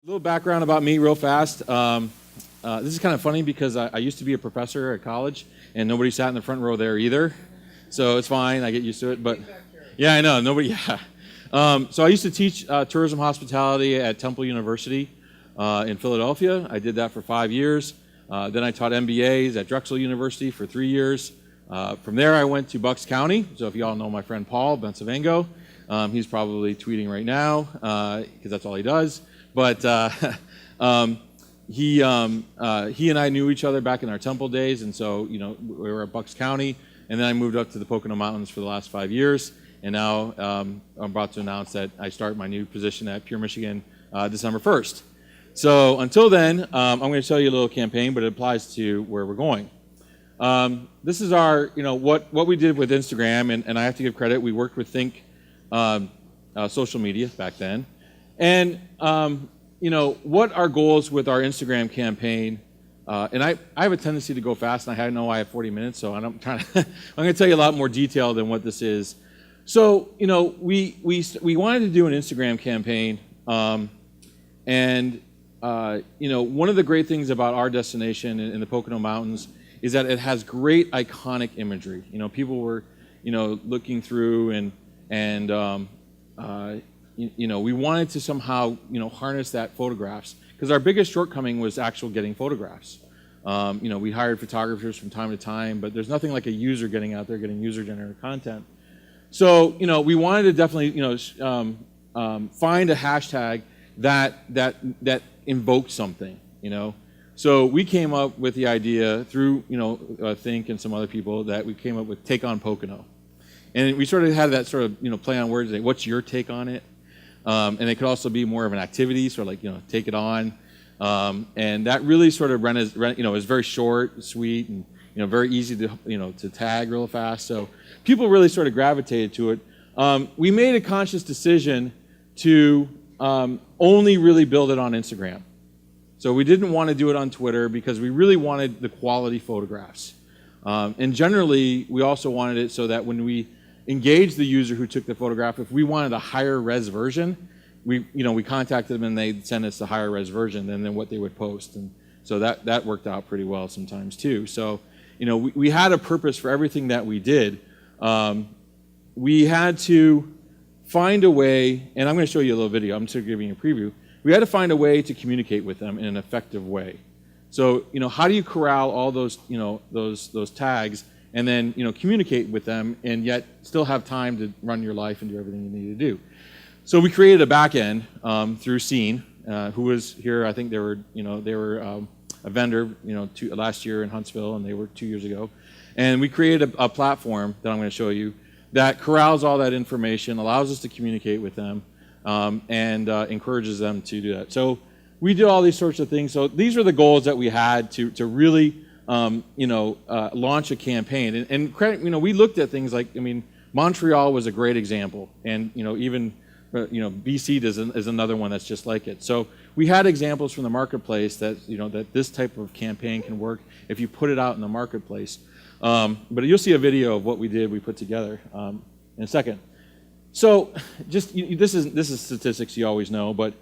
little background about me real fast. This is kind of funny because I used to be a professor at college and nobody sat in the front row there either. So it's fine, I get used to it. But yeah, I know, nobody, yeah. So I used to teach tourism hospitality at Temple University in Philadelphia. I did that for 5 years. Then I taught MBAs at Drexel University for 3 years. From there I went to Bucks County. So if you all know my friend Paul Bensavengo, he's probably tweeting right now because that's all he does. But he and I knew each other back in our Temple days, and so we were at Bucks County, and then I moved up to the Pocono Mountains for the last 5 years, and now I'm about to announce that I start my new position at Pure Michigan December 1st. So until then, I'm going to tell you a little campaign, but it applies to where we're going. This is our, what we did with Instagram, and I have to give credit. We worked with Think social media back then. And, what our goals with our Instagram campaign, and I have a tendency to go fast, and I know I have 40 minutes, so I'm going to tell you a lot more detail than what this is. So, we wanted to do an Instagram campaign, and one of the great things about our destination in the Pocono Mountains is that it has great iconic imagery. People were, looking through and we wanted to somehow, harness that photographs, because our biggest shortcoming was actual getting photographs. We hired photographers from time to time, but there's nothing like a user getting out there, getting user-generated content. So, we wanted to definitely, find a hashtag that invoked something, So we came up with the idea through, Think and some other people, that we came up with Take on Pocono. And we sort of had that sort of, play on words, like, what's your take on it? And it could also be more of an activity, sort of like, take it on. And that really sort of is very short, sweet, and, very easy to, to tag real fast. So people really sort of gravitated to it. We made a conscious decision to only really build it on Instagram. So we didn't want to do it on Twitter because we really wanted the quality photographs. And generally, we also wanted it so that when we engaged the user who took the photograph, if we wanted a higher res version, we contacted them and they'd send us the higher res version than what they would post. And so that worked out pretty well sometimes too. So, we had a purpose for everything that we did. We had to find a way, and I'm going to show you a little video. I'm just giving you a preview. We had to find a way to communicate with them in an effective way. So, how do you corral all those, those tags and then, communicate with them and yet still have time to run your life and do everything you need to do? So we created a back end through Scene, who was here. I think they were a vendor, last year in Huntsville, and they were 2 years ago. And we created a platform that I'm going to show you that corrals all that information, allows us to communicate with them, and encourages them to do that. So we did all these sorts of things. So these are the goals that we had to really, launch a campaign. And we looked at things like, Montreal was a great example, and even BC is another one that's just like it. So we had examples from the marketplace that that this type of campaign can work if you put it out in the marketplace. But you'll see a video of what we put together in a second. So just this is statistics you always know, but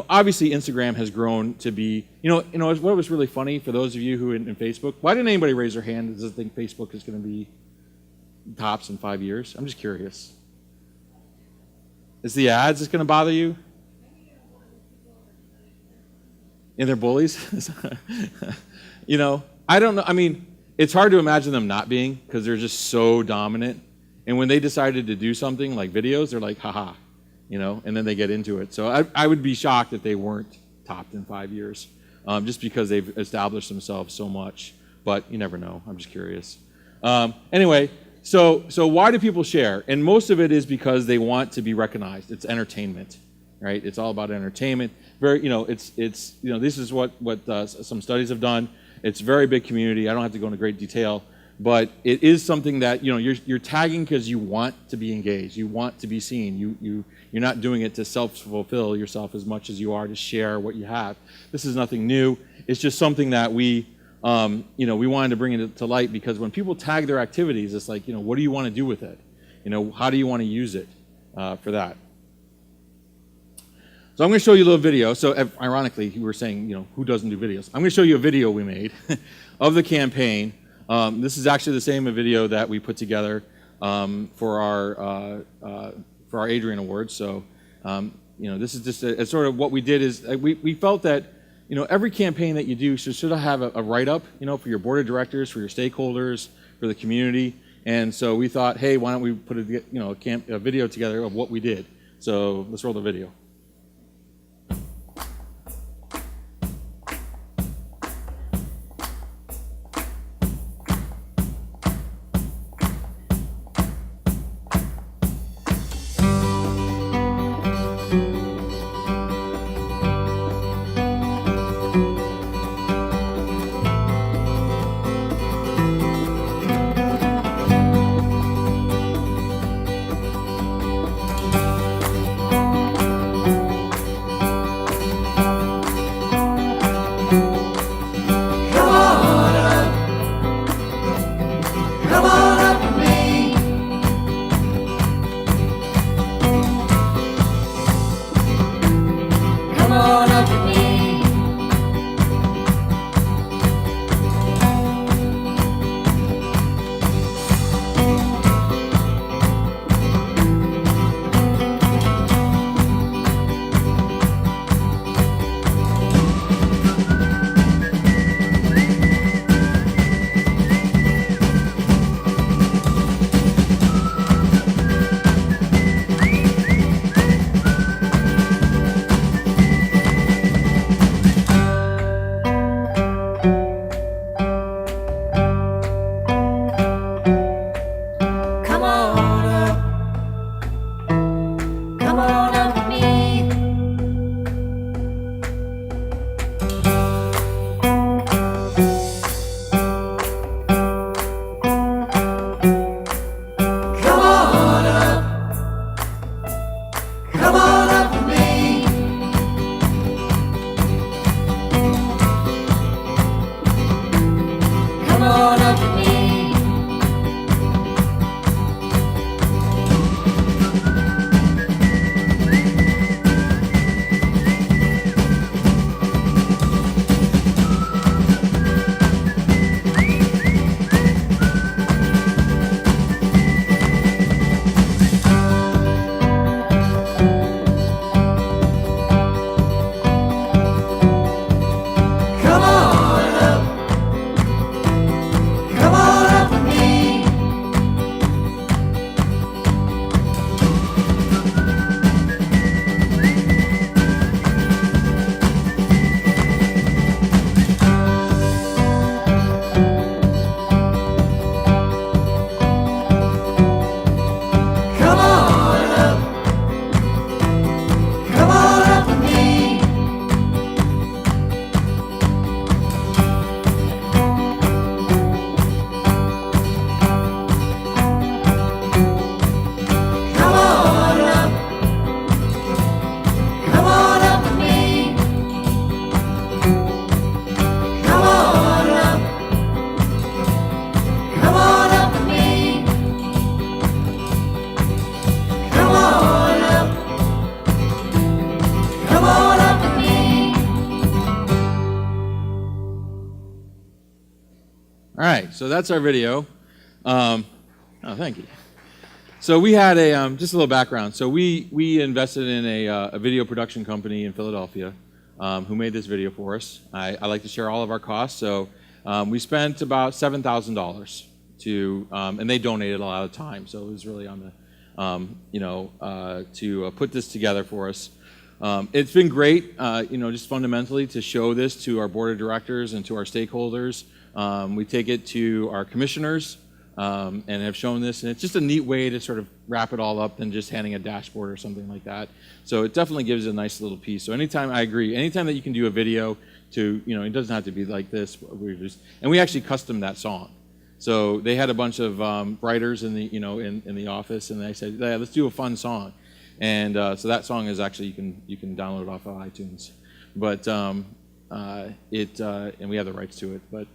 obviously Instagram has grown to be, what was really funny for those of you who in Facebook, why didn't anybody raise their hand that doesn't think Facebook is going to be tops in 5 years? I'm just curious. Is the ads that's going to bother you? And they're bullies? I don't know. It's hard to imagine them not being, because they're just so dominant. And when they decided to do something like videos, they're like, haha, and then they get into it. So I would be shocked if they weren't topped in 5 years, just because they've established themselves so much. But you never know. I'm just curious. Anyway, so why do people share? And most of it is because they want to be recognized. It's entertainment, right? It's all about entertainment. This is what some studies have done. It's a very big community. I don't have to go into great detail. But it is something that you're tagging because you want to be engaged, you want to be seen. You're not doing it to self-fulfill yourself as much as you are to share what you have. This is nothing new. It's just something that we wanted to bring it to light, because when people tag their activities, it's like, what do you want to do with it? How do you want to use it for that? So I'm going to show you a little video. So ironically, you were saying, who doesn't do videos? I'm going to show you a video we made of the campaign. This is actually the same video that we put together for our Adrian Awards. So, this is just a sort of what we did is we felt that, every campaign that you do should have a write-up, for your board of directors, for your stakeholders, for the community. And so we thought, hey, why don't we put a video together of what we did? So let's roll the video. All right, so that's our video. Oh, thank you. So we had just a little background. So we invested in a video production company in Philadelphia who made this video for us. I like to share all of our costs. So we spent about $7,000 to, and they donated a lot of time. So it was really on the, to put this together for us. It's been great, just fundamentally to show this to our board of directors and to our stakeholders. We take it to our commissioners and have shown this, and it's just a neat way to sort of wrap it all up than just handing a dashboard or something like that. So it definitely gives a nice little piece. So anytime, I agree, anytime that you can do a video to, it doesn't have to be like this. And we actually custom that song. So they had a bunch of writers in the, in the office, and they said, yeah, let's do a fun song. And so that song is actually, you can download it off of iTunes. But and we have the rights to it. But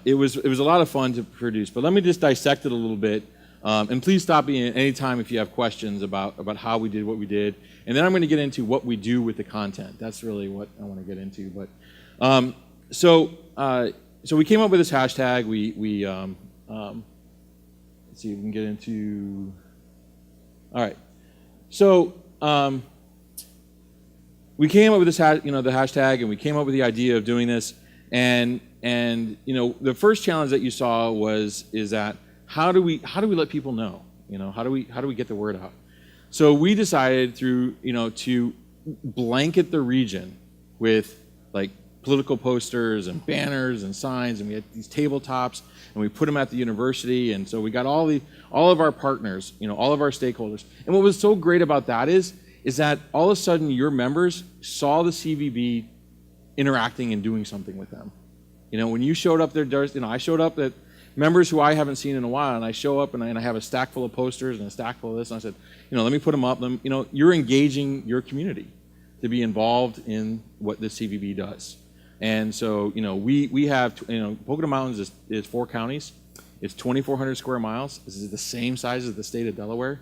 it was a lot of fun to produce. But let me just dissect it a little bit. And please stop me at any time if you have questions about how we did what we did. And then I'm going to get into what we do with the content. That's really what I want to get into. But so we came up with this hashtag. Let's see if we can get into. All right. So we came up with this, the hashtag, and we came up with the idea of doing this. And the first challenge that you saw is that how do we let people know? How do we get the word out? So we decided to blanket the region with like political posters and banners and signs, and we had these tabletops, and we put them at the university, and so we got all of our partners, all of our stakeholders. And what was so great about that is that all of a sudden your members saw the CVB interacting and doing something with them. When you showed up there, I showed up at members who I haven't seen in a while, and I show up and I have a stack full of posters and a stack full of this, and I said, let me put them up. You're engaging your community to be involved in what the CVB does. And so, we have, Pocono Mountains is 4 counties. It's 2,400 square miles. This is the same size as the state of Delaware.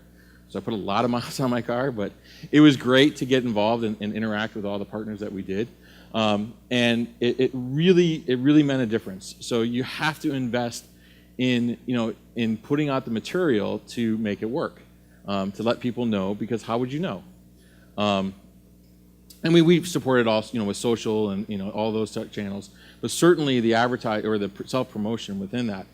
So I put a lot of miles on my car, but it was great to get involved and interact with all the partners that we did. And it really meant a difference. So you have to invest in putting out the material to make it work, to let people know, because how would you know? And we've supported also, with social and all those channels, but certainly the advertise or the self-promotion within that.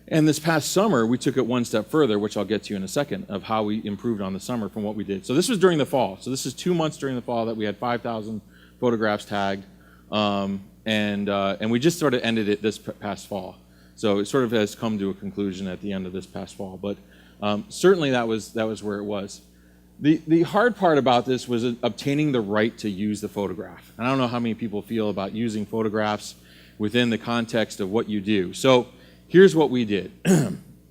And this past summer, we took it one step further, which I'll get to in a second, of how we improved on the summer from what we did. So this was during the fall. So this is 2 months during the fall that we had 5,000 photographs tagged, and we just sort of ended it this past fall. So it sort of has come to a conclusion at the end of this past fall. But certainly that was where it was. The hard part about this was obtaining the right to use the photograph. And I don't know how many people feel about using photographs within the context of what you do. So here's what we did.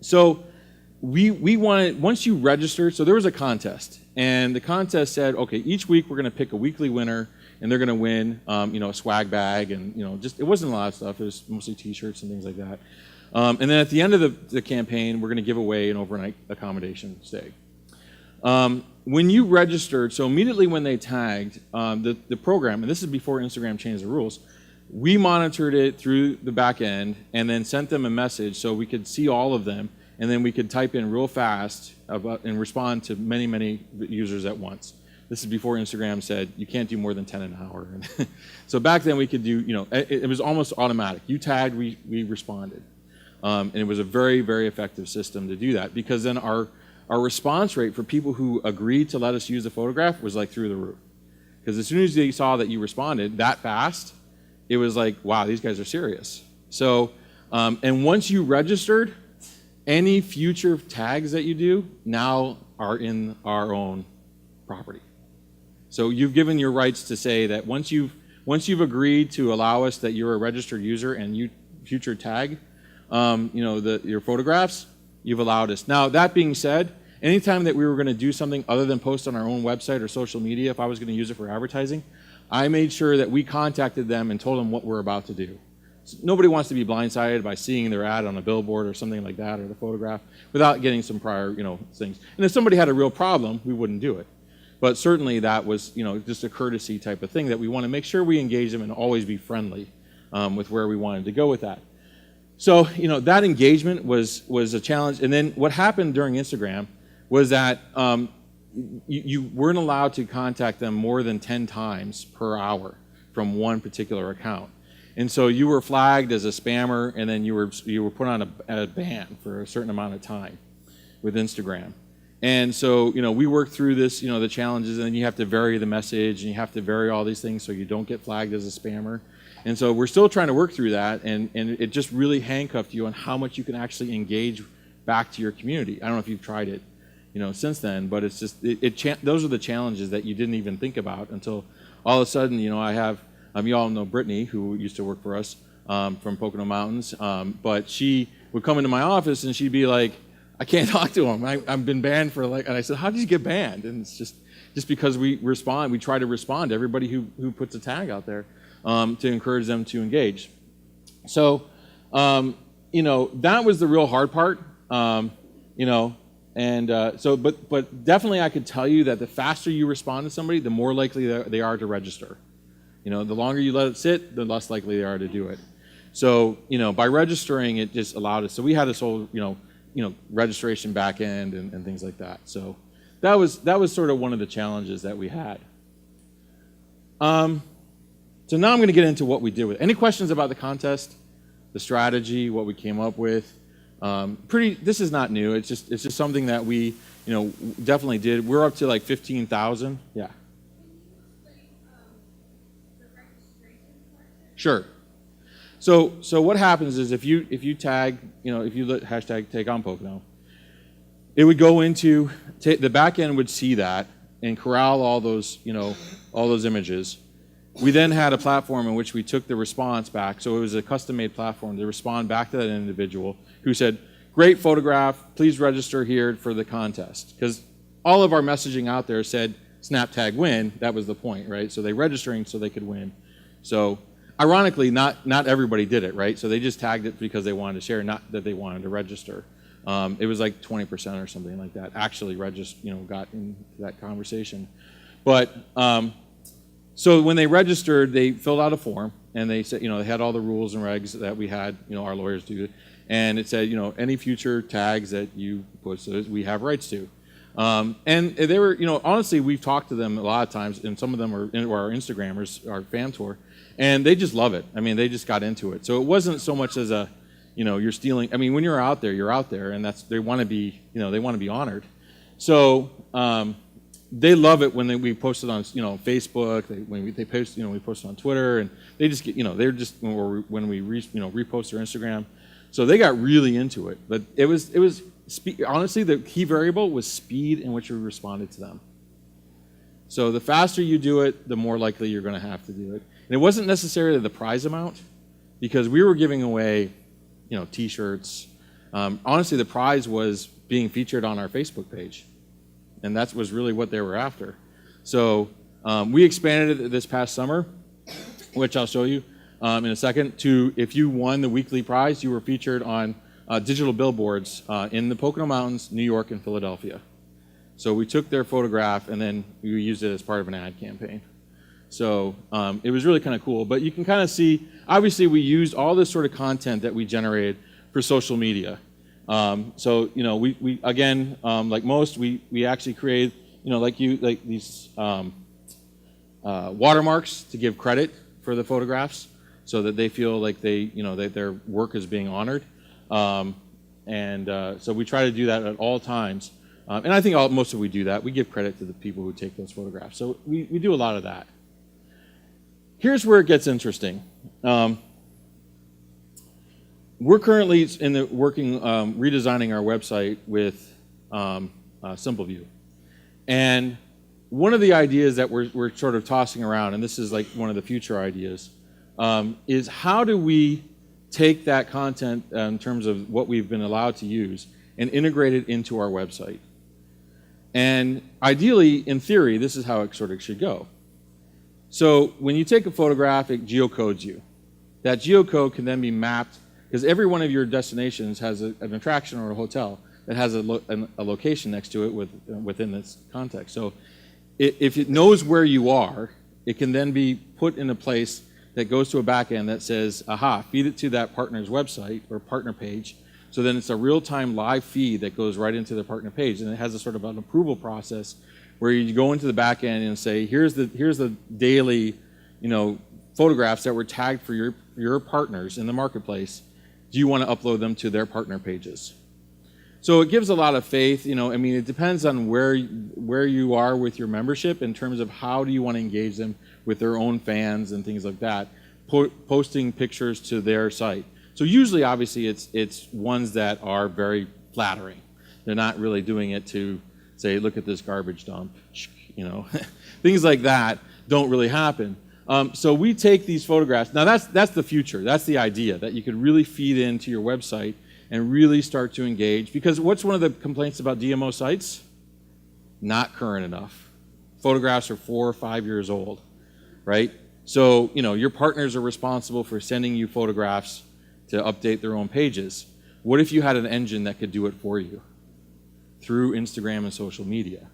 So we wanted, once you registered, so there was a contest. And the contest said, okay, each week we're going to pick a weekly winner, and they're going to win, a swag bag, and just, it wasn't a lot of stuff. It was mostly T-shirts and things like that. And then at the end of the campaign, we're going to give away an overnight accommodation stay. When you registered, so immediately when they tagged the program, and this is before Instagram changed the rules, we monitored it through the back end and then sent them a message so we could see all of them, and then we could type in real fast and respond to many, many users at once. This is before Instagram said you can't do more than 10 an hour. So back then we could do, it was almost automatic. You tagged, we responded. And it was a very, very effective system to do that, because then our response rate for people who agreed to let us use the photograph was like through the roof. Because as soon as they saw that you responded that fast, it was like, wow, these guys are serious. So, and once you registered, any future tags that you do now are in our own property. So you've given your rights to say that once you've agreed to allow us that you're a registered user and you future tag, your photographs, you've allowed us. Now, that being said, anytime that we were going to do something other than post on our own website or social media, if I was going to use it for advertising, I made sure that we contacted them and told them what we're about to do. So nobody wants to be blindsided by seeing their ad on a billboard or something like that, or the photograph, without getting some prior, things. And if somebody had a real problem, we wouldn't do it. But certainly that was, just a courtesy type of thing that we want to make sure we engage them and always be friendly with where we wanted to go with that. So, that engagement was a challenge. And then what happened during Instagram was that you weren't allowed to contact them more than 10 times per hour from one particular account. And so you were flagged as a spammer, and then you were put on a ban for a certain amount of time with Instagram. And so, we worked through this, the challenges, and then you have to vary the message, and you have to vary all these things so you don't get flagged as a spammer. And so we're still trying to work through that, and it just really handcuffed you on how much you can actually engage back to your community. I don't know if you've tried it, since then, but it's just, those are the challenges that you didn't even think about until all of a sudden, I have, you all know Brittany, who used to work for us from Pocono Mountains, but she would come into my office and she'd be like, I can't talk to him. I've been banned for and I said, how did you get banned? And it's just because we try to respond to everybody who puts a tag out there to encourage them to engage. So, that was the real hard part. you know, and but definitely I could tell you that the faster you respond to somebody, the more likely they are to register. You know, the longer you let it sit, the less likely they are to do it. So, you know, by registering, it just allowed us. So we had this whole, you know, registration back end and things like that. So that was sort of one of the challenges that we had. So now I'm going to get into what we did with it. Any questions about the contest, the strategy, what we came up with? This is not new. It's just something that we, you know, definitely did. We're up to like 15,000. Yeah. Sure. So what happens is if you tag, you know, if you let hashtag take on Pocono, it would go into the back end would see that and corral all those, you know, all those images. We then had a platform in which we took the response back. So it was a custom-made platform to respond back to that individual who said, "Great photograph. Please register here for the contest." Because all of our messaging out there said snap tag win. That was the point, right? So they registering so they could win. So ironically, not everybody did it, right? So they just tagged it because they wanted to share, not that they wanted to register. It was like 20% or something like that actually got into that conversation. But so when they registered, they filled out a form and they said, you know, they had all the rules and regs that we had, you know, our lawyers do, and it said, you know, any future tags that you put, we have rights to. And they were, you know, honestly, we've talked to them a lot of times, and some of them are our Instagrammers, our fan tour, and they just love it. I mean, they just got into it. So it wasn't so much as a, you know, you're stealing. I mean, when you're out there, and they want to be, you know, they want to be honored. So they love it when we post it on, you know, Facebook. They post, you know, we post it on Twitter, and they just get, you know, they're just when we repost their Instagram. So they got really into it. But it was honestly, the key variable was speed in which we responded to them. So the faster you do it, the more likely you're going to have to do it. And it wasn't necessarily the prize amount, because we were giving away, you know, T-shirts. Honestly, the prize was being featured on our Facebook page, and that was really what they were after. So we expanded it this past summer, which I'll show you in a second, to if you won the weekly prize, you were featured on digital billboards in the Pocono Mountains, New York, and Philadelphia. So we took their photograph and then we used it as part of an ad campaign. So it was really kind of cool. But you can kind of see, obviously we used all this sort of content that we generated for social media. So, you know, we again, like most, we actually create, you know, like these watermarks to give credit for the photographs so that they feel like that their work is being honored. So we try to do that at all times. And I think most of we do that. We give credit to the people who take those photographs. So we do a lot of that. Here's where it gets interesting. We're currently working redesigning our website with SimpleView. And one of the ideas that we're sort of tossing around, and this is like one of the future ideas, is how do we take that content in terms of what we've been allowed to use and integrate it into our website. And ideally, in theory, this is how it sort of should go. So when you take a photograph, it geocodes you. That geocode can then be mapped, because every one of your destinations has an attraction or a hotel that has a location next to it within this context. So if it knows where you are, it can then be put in a place that goes to a back end that says, aha, feed it to that partner's website or partner page. So then it's a real-time live feed that goes right into the partner page, and it has a sort of an approval process where you go into the back end and say, here's the daily, you know, photographs that were tagged for your partners in the marketplace. Do you want to upload them to their partner pages? So it gives a lot of faith. You know, I mean, it depends on where you are with your membership in terms of how do you want to engage them with their own fans and things like that, posting pictures to their site. So usually, obviously, it's ones that are very flattering. They're not really doing it to say, look at this garbage dump, you know. Things like that don't really happen. So we take these photographs. Now that's the future. That's the idea, that you could really feed into your website and really start to engage. Because what's one of the complaints about DMO sites? Not current enough. Photographs are 4 or 5 years old, right? So, you know, your partners are responsible for sending you photographs to update their own pages. What if you had an engine that could do it for you? through Instagram and social media.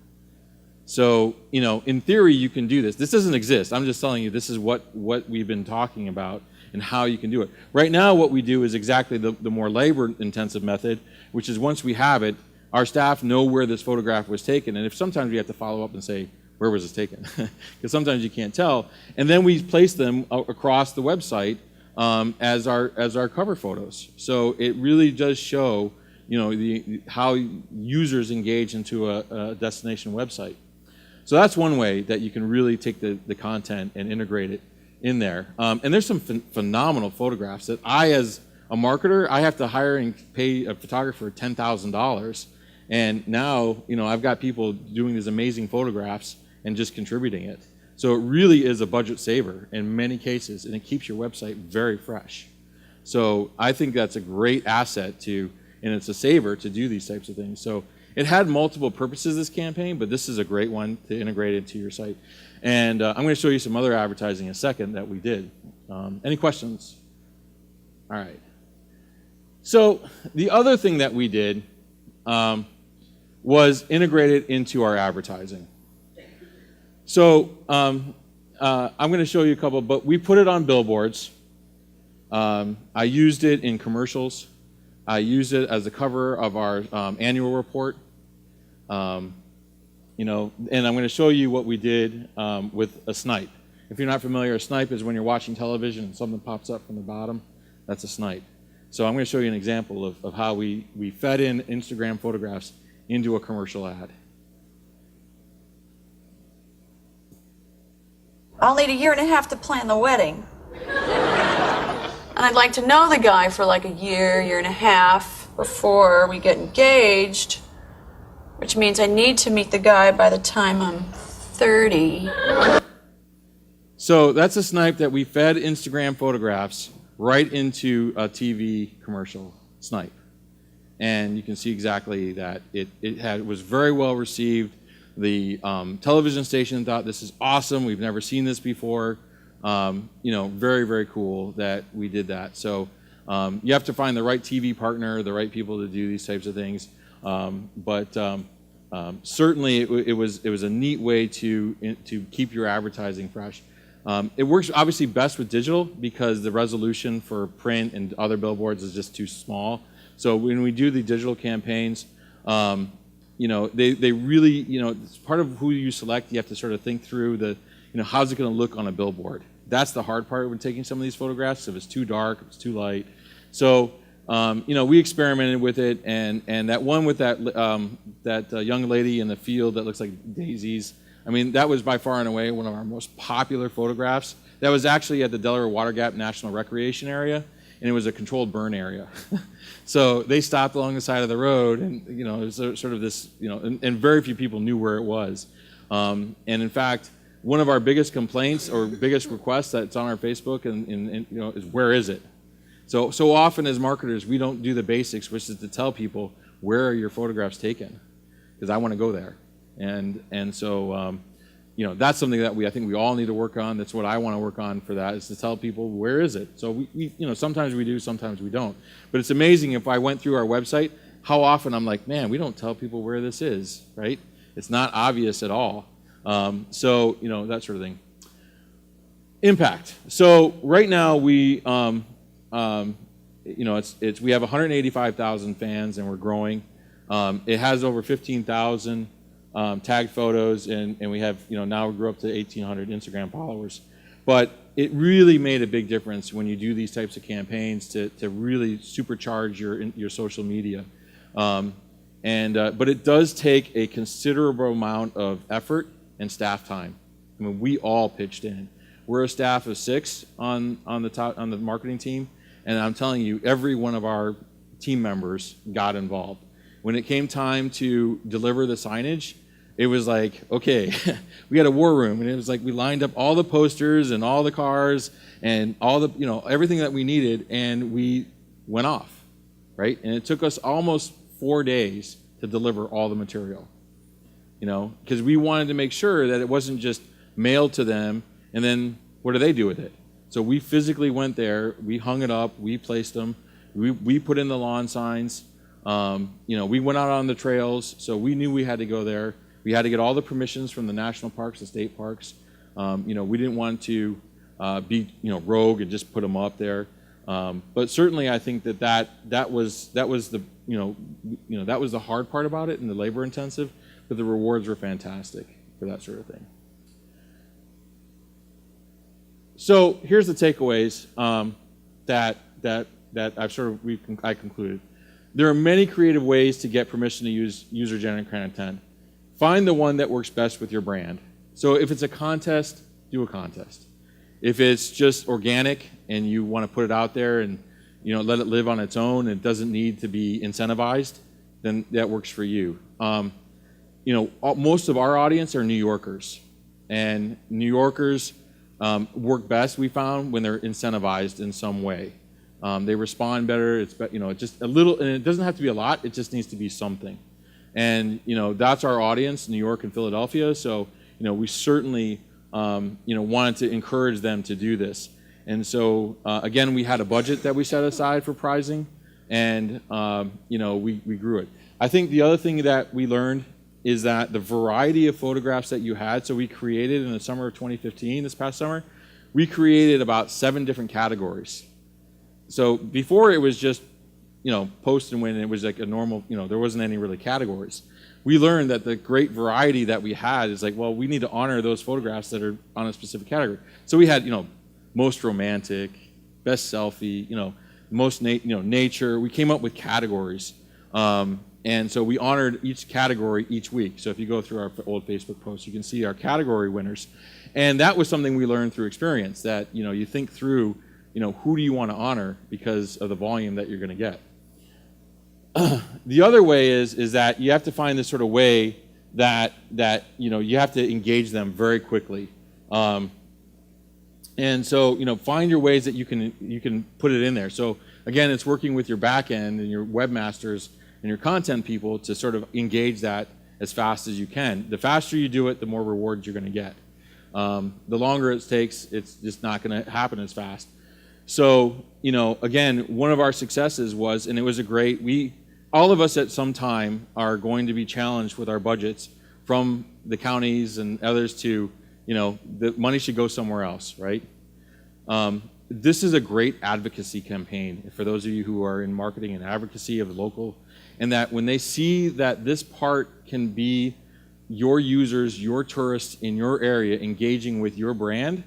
So, you know, in theory, you can do this. This doesn't exist. I'm just telling you this is what we've been talking about and how you can do it. Right now, what we do is exactly the more labor-intensive method, which is once we have it, our staff know where this photograph was taken. And if sometimes we have to follow up and say, where was this taken? Because sometimes you can't tell. And then we place them across the website as our cover photos. So it really does show, you know, how users engage into a destination website. So that's one way that you can really take the content and integrate it in there. And there's some phenomenal photographs that I, as a marketer, I have to hire and pay a photographer $10,000. And now, you know, I've got people doing these amazing photographs and just contributing it. So it really is a budget saver in many cases, and it keeps your website very fresh. So I think that's a great asset to, and it's a saver to do these types of things. So it had multiple purposes, this campaign, but this is a great one to integrate into your site. And I'm going to show you some other advertising in a second that we did. Any questions? All right. So the other thing that we did was integrated into our advertising. So I'm going to show you a couple, but we put it on billboards. I used it in commercials. I used it as the cover of our annual report. You know, and I'm going to show you what we did with a snipe. If you're not familiar, a snipe is when you're watching television and something pops up from the bottom. That's a snipe. So I'm going to show you an example of how we fed in Instagram photographs into a commercial ad. I'll need a year and a half to plan the wedding. And I'd like to know the guy for like a year and a half before we get engaged, which means I need to meet the guy by the time I'm 30. So that's a snipe that we fed Instagram photographs right into a TV commercial snipe. And you can see exactly that it was very well received. The television station thought, this is awesome, we've never seen this before. You know, very, very cool that we did that. So you have to find the right TV partner, the right people to do these types of things. Certainly it was a neat way to keep your advertising fresh. It works obviously best with digital because the resolution for print and other billboards is just too small. So when we do the digital campaigns, you know, they really, you know, it's part of who you select. You have to sort of think through the, you know, how's it going to look on a billboard? That's the hard part when taking some of these photographs. If it's too dark, if it's too light. So, you know, we experimented with it, and that one with that young lady in the field that looks like daisies. I mean, that was by far and away one of our most popular photographs. That was actually at the Delaware Water Gap National Recreation Area, and it was a controlled burn area. So they stopped along the side of the road, and you know, it was sort of this, you know, and very few people knew where it was. And in fact, one of our biggest complaints or biggest requests that's on our Facebook and you know, is where is it? So often as marketers, we don't do the basics, which is to tell people where are your photographs taken, because I want to go there. And so you know, that's something that I think we all need to work on. That's what I want to work on for that, is to tell people where is it. So we you know, sometimes we do, sometimes we don't. But it's amazing if I went through our website, how often I'm like, man, we don't tell people where this is, right? It's not obvious at all. So, you know, that sort of thing. Impact. So right now we, you know, we have 185,000 fans and we're growing. It has over 15,000 tagged photos, and we have, you know, now we grew up to 1,800 Instagram followers. But it really made a big difference when you do these types of campaigns to really supercharge your social media. But it does take a considerable amount of effort and staff time. I mean, we all pitched in. We're a staff of 6 on the marketing team, and I'm telling you, every one of our team members got involved. When it came time to deliver the signage, it was like, okay, we had a war room, and it was like we lined up all the posters and all the cars and all the, you know, everything that we needed, and we went off, right? And it took us almost 4 days to deliver all the material, you know, because we wanted to make sure that it wasn't just mailed to them and then what do they do with it? So we physically went there, we hung it up, we placed them, we put in the lawn signs, We went out on the trails, so we knew we had to go there. We had to get all the permissions from the national parks, the state parks. We didn't want to be rogue and just put them up there. But certainly, I think that was the that was the hard part about it and the labor intensive. But the rewards were fantastic for that sort of thing. So here's the takeaways that I concluded. There are many creative ways to get permission to use user-generated content. Find the one that works best with your brand. So if it's a contest, do a contest. If it's just organic and you want to put it out there and let it live on its own and it doesn't need to be incentivized, then that works for you. Most of our audience are New Yorkers, and New Yorkers work best, we found, when they're incentivized in some way. They respond better. It's just a little, and it doesn't have to be a lot. It just needs to be something. And that's our audience, New York and Philadelphia. So we certainly wanted to encourage them to do this. And so again, we had a budget that we set aside for prizing, and we grew it. I think the other thing that we learned is that the variety of photographs that you had, so we created in the summer of 2015, this past summer, we created about 7 different categories. So before it was just, post and win, and it was like a normal, there wasn't any really categories. We learned that the great variety that we had is like, well, we need to honor those photographs that are on a specific category. So we had, most romantic, best selfie, most nature. We came up with categories. And so we honored each category each week. So if you go through our old Facebook posts, you can see our category winners. And that was something we learned through experience, that you think through, who do you want to honor because of the volume that you're going to get. The other way is that you have to find this sort of way that you have to engage them very quickly. And so find your ways that you can put it in there. So again, it's working with your back end and your webmasters and your content people to sort of engage that as fast as you can. The faster you do it, the more rewards you're going to get. The longer it takes, it's just not going to happen as fast. So, again, one of our successes was, and it was all of us at some time are going to be challenged with our budgets from the counties and others to, the money should go somewhere else, right? This is a great advocacy campaign for those of you who are in marketing and advocacy of the local, and that when they see that this part can be your users, your tourists in your area engaging with your brand.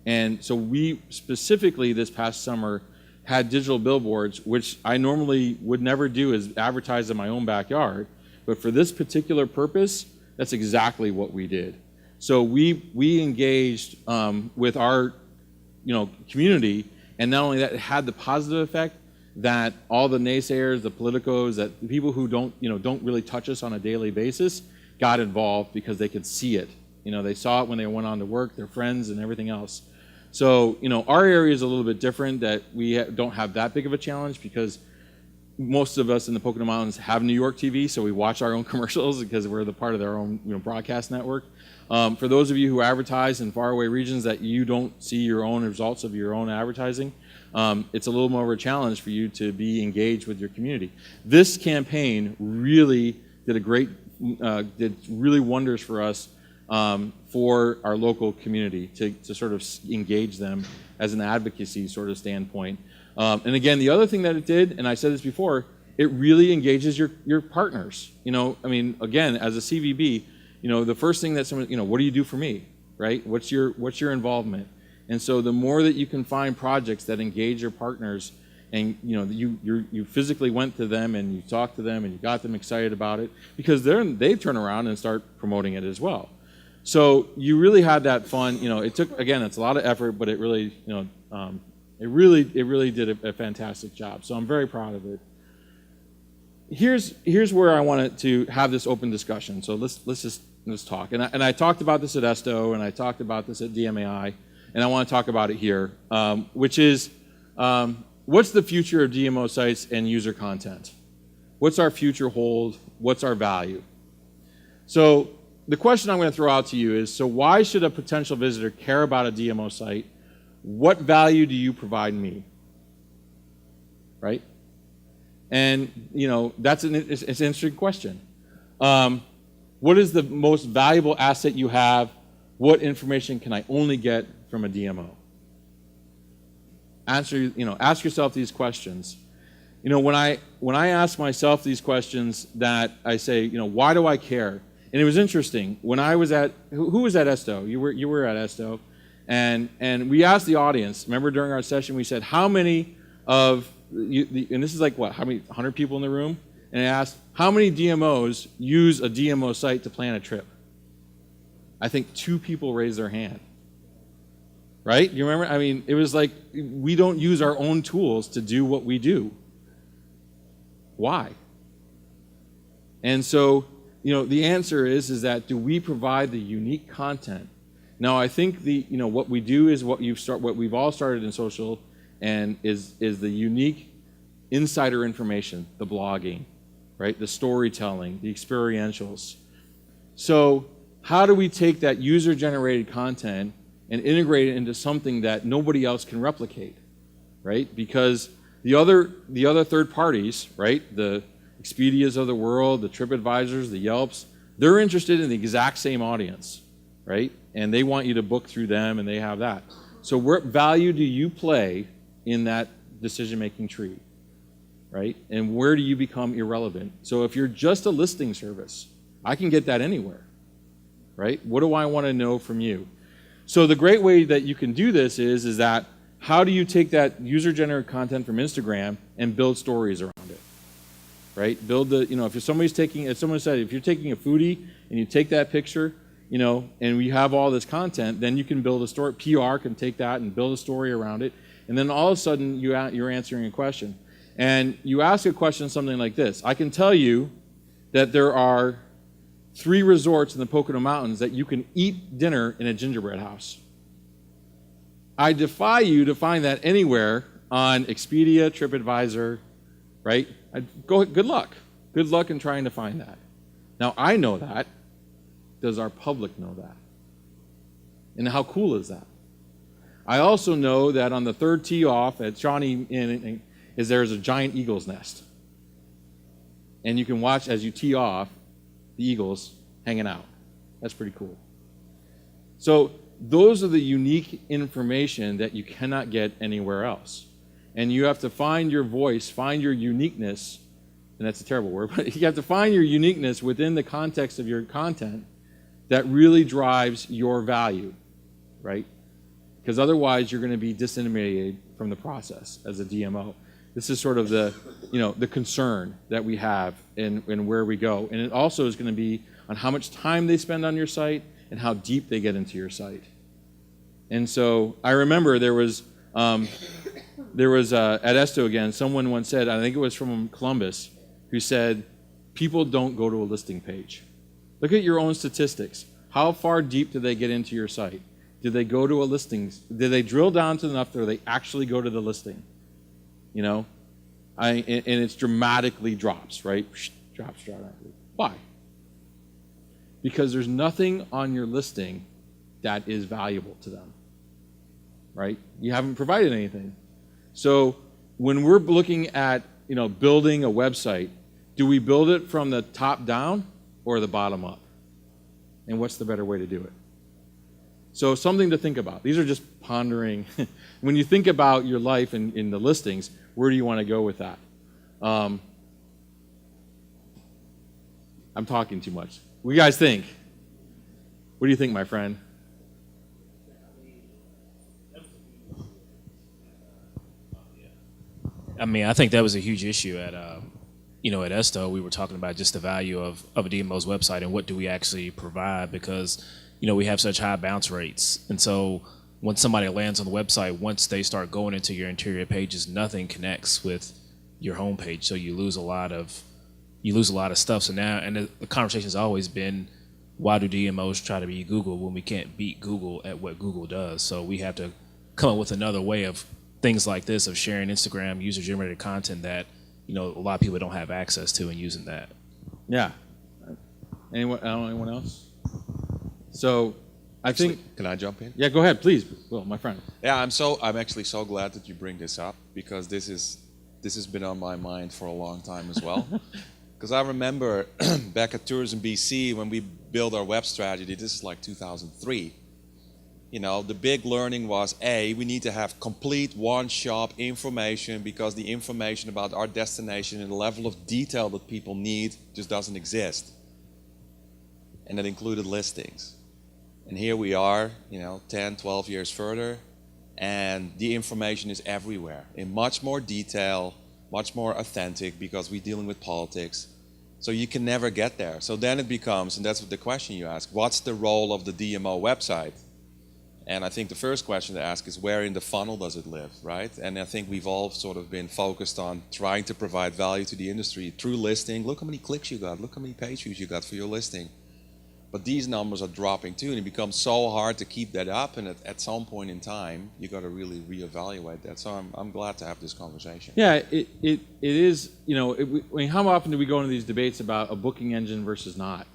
And so we specifically this past summer had digital billboards, which I normally would never do, is advertise in my own backyard. But for this particular purpose, that's exactly what we did. So we engaged with our community, and not only that, it had the positive effect that all the naysayers, the politicos, that the people who don't really touch us on a daily basis got involved because they could see it. They saw it when they went on to work, their friends and everything else. So, our area is a little bit different, that we don't have that big of a challenge because most of us in the Pocono Mountains have New York TV, so we watch our own commercials because we're the part of their own broadcast network. For those of you who advertise in faraway regions that you don't see your own results of your own advertising, it's a little more of a challenge for you to be engaged with your community. This campaign really did did really wonders for us, for our local community to sort of engage them as an advocacy sort of standpoint. And again, the other thing that it did, and I said this before, it really engages your partners. Again, as a CVB, the first thing that someone, what do you do for me, right? What's your involvement? And so the more that you can find projects that engage your partners, and you physically went to them and you talked to them and you got them excited about it, because they turn around and start promoting it as well. So you really had that fun. It took, again, it's a lot of effort, but it really, it really did a fantastic job. So I'm very proud of it. Here's where I wanted to have this open discussion. So let's talk. And I talked about this at ESTO, and I talked about this at DMAI, and I want to talk about it here, which is what's the future of DMO sites and user content? What's our future hold? What's our value? So the question I'm going to throw out to you is, so why should a potential visitor care about a DMO site? What value do you provide me? Right? And it's an interesting question. What is the most valuable asset you have? What information can I only get from a DMO? Ask yourself these questions. When I ask myself these questions, that I say, why do I care? And it was interesting when I was at who was at Esto? You were at Esto, and we asked the audience. Remember during our session we said how many of you, and this is like what, how many 100 people in the room, and I asked how many DMOs use a DMO site to plan a trip. I think 2 people raised their hand. Right? You remember? I mean, it was like we don't use our own tools to do what we do. Why? And so, the answer is that do we provide the unique content? Now, I think what we do is what we've all started in social, and is the unique insider information, the blogging, right? The storytelling, the experientials. So, how do we take that user-generated content and integrate it into something that nobody else can replicate, right? Because the other third parties, right, the Expedias of the world, the TripAdvisors, the Yelps, they're interested in the exact same audience, right? And they want you to book through them, and they have that. So what value do you play in that decision-making tree, right? And where do you become irrelevant? So if you're just a listing service, I can get that anywhere, right? What do I want to know from you? So the great way that you can do this is that how do you take that user-generated content from Instagram and build stories around it, right? Build if someone said, if you're taking a foodie and you take that picture, and we have all this content, then you can build a story. PR can take that and build a story around it, and then all of a sudden you're answering a question. And you ask a question something like this: I can tell you that there are 3 resorts in the Pocono Mountains that you can eat dinner in a gingerbread house. I defy you to find that anywhere on Expedia, TripAdvisor, right? Good luck. Good luck in trying to find that. Now, I know that. Does our public know that? And how cool is that? I also know that on the 3rd tee off at Shawnee Inn, there's a giant eagle's nest. And you can watch as you tee off the eagles hanging out. That's pretty cool. So those are the unique information that you cannot get anywhere else. And you have to find your voice, find your uniqueness, and that's a terrible word, but you have to find your uniqueness within the context of your content that really drives your value, right? Because otherwise you're going to be disintermediated from the process as a DMO. This is sort of the concern that we have in where we go. And it also is going to be on how much time they spend on your site and how deep they get into your site. And so I remember there was at Esto again, someone once said, I think it was from Columbus, who said, people don't go to a listing page. Look at your own statistics. How far deep do they get into your site? Did they go to a listing? Did they drill down to enough where they actually go to the listing? And it's dramatically drops, right? Drops dramatically. Why? Because there's nothing on your listing that is valuable to them, right? You haven't provided anything. So when we're looking at, building a website, do we build it from the top down or the bottom up? And what's the better way to do it? So something to think about. These are just pondering. When you think about your life in the listings, where do you want to go with that? I'm talking too much. What do you guys think? What do you think, my friend? I think that was a huge issue at Esto. We were talking about just the value of a DMO's website and what do we actually provide, because we have such high bounce rates. And so when somebody lands on the website, once they start going into your interior pages, nothing connects with your homepage. So you lose a lot of stuff. So now, and the conversation has always been, why do DMOs try to beat Google when we can't beat Google at what Google does? So we have to come up with another way of things like this, of sharing Instagram user-generated content that a lot of people don't have access to, and using that. Yeah. Anyone else? So I think. Can I jump in? Yeah, go ahead, please. Will, my friend. Yeah, I'm actually so glad that you bring this up, because this is this has been on my mind for a long time as well. Because I remember back at Tourism BC when we built our web strategy, this is like 2003. You know, the big learning was, A, we need to have complete one-shop information because the information about our destination and the level of detail that people need just doesn't exist. And that included listings. And here we are, you know, 10, 12 years further, and the information is everywhere in much more detail, much more authentic because we're dealing with politics. So you can never get there. So then it becomes, and that's the question you ask, what's the role of the DMO website? And I think the first question to ask is where in the funnel does it live, right? And I think we've all sort of been focused on trying to provide value to the industry through listing. Look how many clicks you got, look how many page views you got for your listing. But these numbers are dropping too, and it becomes so hard to keep that up, and at some point in time, you got to really reevaluate that. So I'm glad to have this conversation. Yeah, it is, you know, I mean, how often do we go into these debates about a booking engine versus not?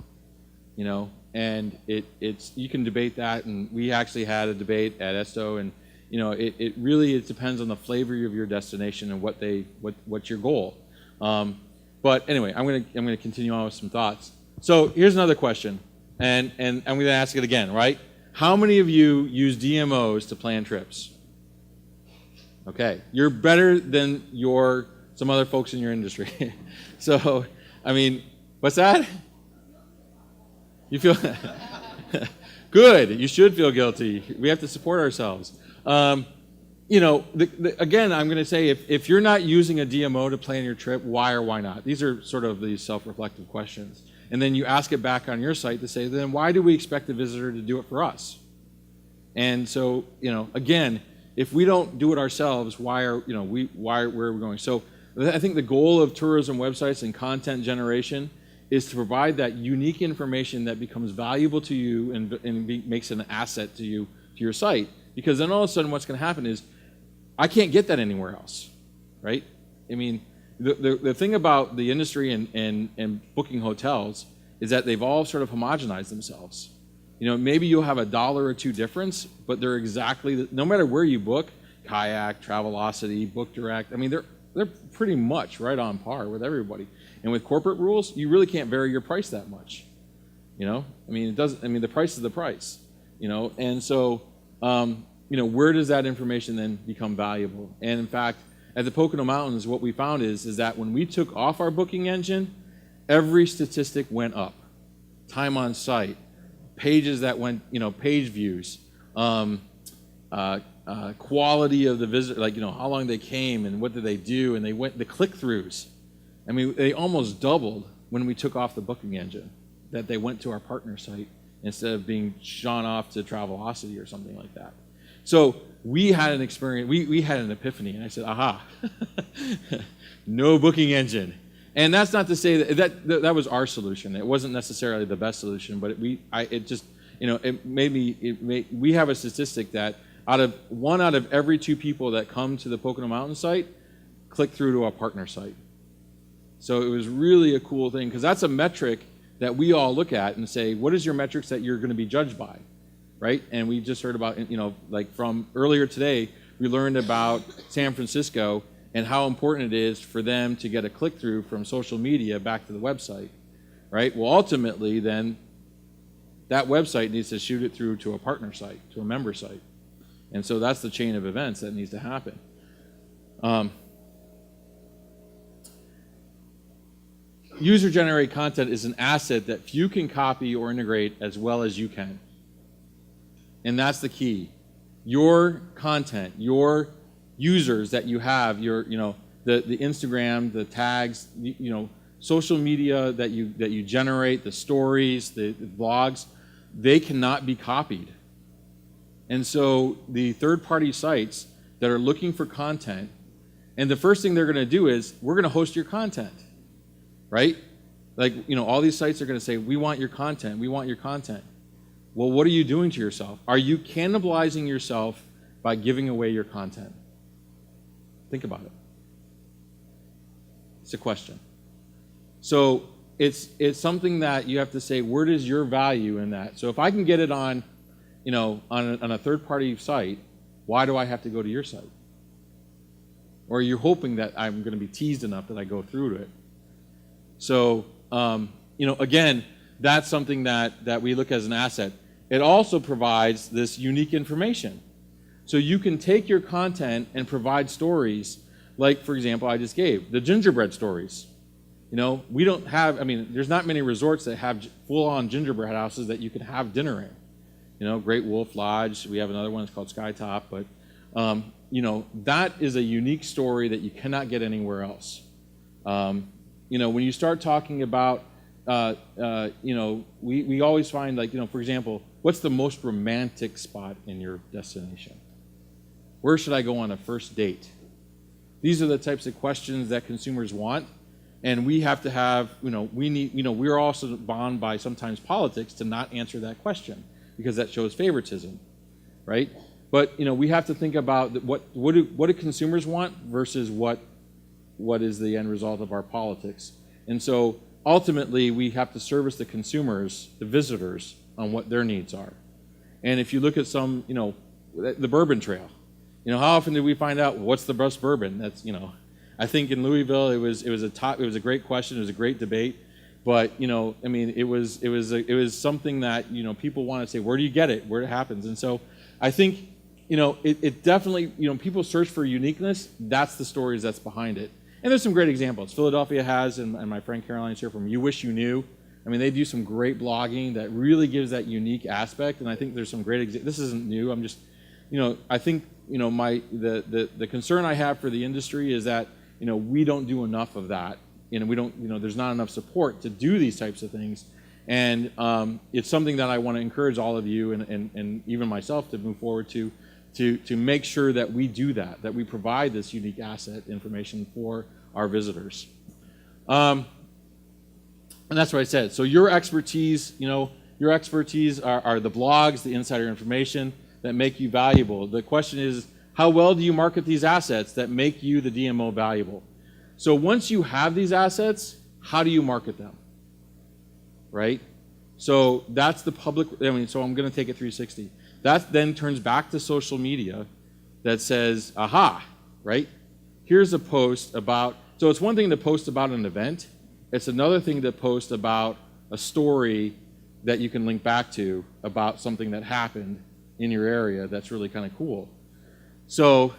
You know, and it's you can debate that, and we actually had a debate at Esto, and you know, it really depends on the flavor of your destination and what's your goal. But anyway, I'm gonna continue on with some thoughts. So here's another question, and I'm gonna ask it again, right? How many of you use DMOs to plan trips? Okay, you're better than some other folks in your industry. So, I mean, what's that? You feel good. You should feel guilty. We have to support ourselves. You know, again, I'm going to say if you're not using a DMO to plan your trip, why or why not? These are sort of these self-reflective questions. And then you ask it back on your site to say, then why do we expect the visitor to do it for us? And so, you know, again, if we don't do it ourselves, where are we going? So I think the goal of tourism websites and content generation is to provide that unique information that becomes valuable to you and makes an asset to you, to your site. Because then all of a sudden what's going to happen is, I can't get that anywhere else, right? I mean, the thing about the industry and booking hotels is that they've all sort of homogenized themselves. You know, maybe you'll have $1 or $2 difference, but they're exactly, no matter where you book, Kayak, Travelocity, Book Direct, I mean, they're pretty much right on par with everybody. And with corporate rules, you really can't vary your price that much. You know, I mean, the price is the price. You know, and so, you know, where does that information then become valuable? And in fact, at the Pocono Mountains, what we found is that when we took off our booking engine, every statistic went up. Time on site, pages that went, you know, page views, quality of the visit, like, you know, how long they came and what did they do, and the click-throughs. I mean, they almost doubled when we took off the booking engine, that they went to our partner site instead of being shone off to Travelocity or something like that. So we had an experience, we had an epiphany, and I said, aha, no booking engine. And that's not to say that was our solution. It wasn't necessarily the best solution, but we have a statistic that one out of every 2 people that come to the Pocono Mountain site click through to a partner site. So it was really a cool thing, because that's a metric that we all look at and say, what is your metrics that you're going to be judged by, right? And we just heard about, you know, like from earlier today, we learned about San Francisco and how important it is for them to get a click-through from social media back to the website, right? Well, ultimately, then, that website needs to shoot it through to a partner site, to a member site. And so that's the chain of events that needs to happen. User-generated content is an asset that few can copy or integrate as well as you can. And that's the key. Your content, your users that you have, the Instagram, the tags, you know, social media that you generate, the stories, the blogs, they cannot be copied. And so the third-party sites that are looking for content, and the first thing they're going to do is, we're going to host your content. Right? Like, you know, all these sites are going to say, we want your content, we want your content. Well, what are you doing to yourself? Are you cannibalizing yourself by giving away your content? Think about it. It's a question. So it's something that you have to say, where does your value in that? So if I can get it on, you know, on a third-party site, why do I have to go to your site? or you're hoping that I'm going to be teased enough that I go through to it. So, again, that's something that we look as an asset. It also provides this unique information. So you can take your content and provide stories, like, for example, I just gave, the gingerbread stories. We don't have, there's not many resorts that have full-on gingerbread houses that you can have dinner in. Great Wolf Lodge, we have another one, it's called Skytop, but, that is a unique story that you cannot get anywhere else. When you start talking about, we always find, like, for example, what's the most romantic spot in your destination? Where should I go on a first date? These are the types of questions that consumers want, and we have to have, we're also bound by sometimes politics to not answer that question because that shows favoritism, right? But we have to think about what do consumers want versus what is the end result of our politics. And so ultimately we have to service the consumers, the visitors, on what their needs are. And if you look at some, the Bourbon Trail, how often did we find out what's the best bourbon? That's, I think in Louisville it was a great question, it was a great debate, but it was something that people want to say, where do you get it, where it happens? And so I think it definitely, people search for uniqueness. That's the stories that's behind it. And there's some great examples. Philadelphia has, and my friend Caroline's here from You Wish You Knew. They do some great blogging that really gives that unique aspect. And I think there's some great examples. This isn't new. I'm just, I think, the concern I have for the industry is that, we don't do enough of that. We don't, there's not enough support to do these types of things. And it's something that I want to encourage all of you and even myself to move forward to make sure that we do that we provide this unique asset information for our visitors. And that's what I said. So your expertise, are the blogs, the insider information that make you valuable. The question is, how well do you market these assets that make you, the DMO, valuable? So once you have these assets, how do you market them? Right? So that's the public, so I'm going to take it 360. That then turns back to social media that says, aha, right? Here's a post about, so it's one thing to post about an event. It's another thing to post about a story that you can link back to about something that happened in your area that's really kind of cool. So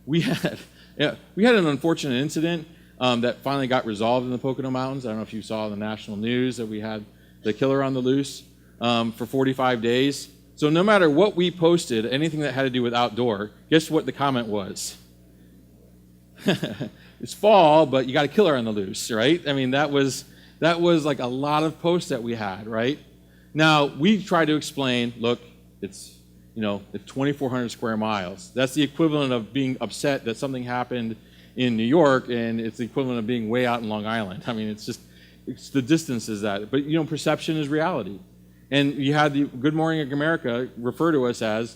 we had an unfortunate incident that finally got resolved in the Pocono Mountains. I don't know if you saw in the national news that we had the killer on the loose for 45 days. So no matter what we posted, anything that had to do with outdoor, guess what the comment was? It's fall, but you got a killer on the loose, right? That was like a lot of posts that we had, right? Now, we try to explain, look, it's 2,400 square miles. That's the equivalent of being upset that something happened in New York, and it's the equivalent of being way out in Long Island. It's the distance is that. But, perception is reality. And you had the Good Morning America refer to us as,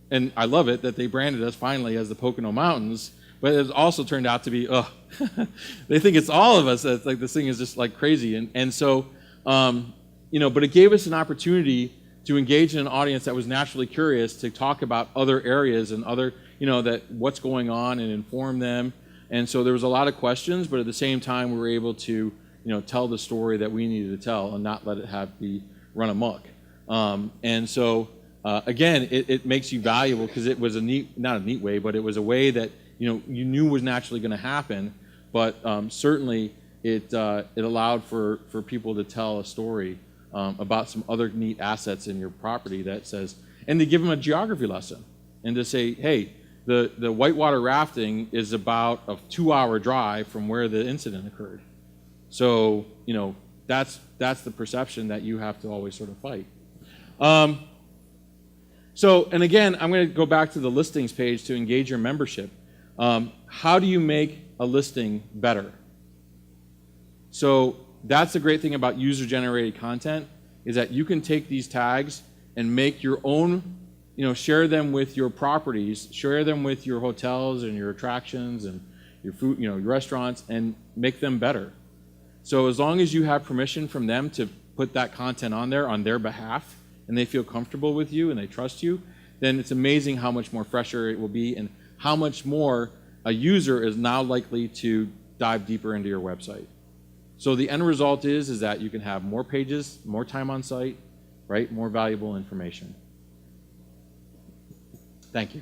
and I love it that they branded us finally as the Pocono Mountains, but it also turned out to be, they think it's all of us. That's like this thing is just like crazy. And so, but it gave us an opportunity to engage in an audience that was naturally curious to talk about other areas and other, that what's going on and inform them. And so there was a lot of questions, but at the same time we were able to, tell the story that we needed to tell and not let it be run amok. And so again, it makes you valuable because it was not a neat way, but it was a way that you knew was naturally going to happen. But certainly it allowed for people to tell a story about some other neat assets in your property that says, and to give them a geography lesson and to say, hey, the whitewater rafting is about a 2-hour drive from where the incident occurred. So, that's the perception that you have to always sort of fight. So, and again, I'm going to go back to the listings page to engage your membership. How do you make a listing better? So that's the great thing about user-generated content is that you can take these tags and make your own, share them with your properties, share them with your hotels and your attractions and your food, your restaurants, and make them better. So as long as you have permission from them to put that content on there on their behalf, and they feel comfortable with you and they trust you, then it's amazing how much more fresher it will be and how much more a user is now likely to dive deeper into your website. So the end result is that you can have more pages, more time on site, right? More valuable information. Thank you.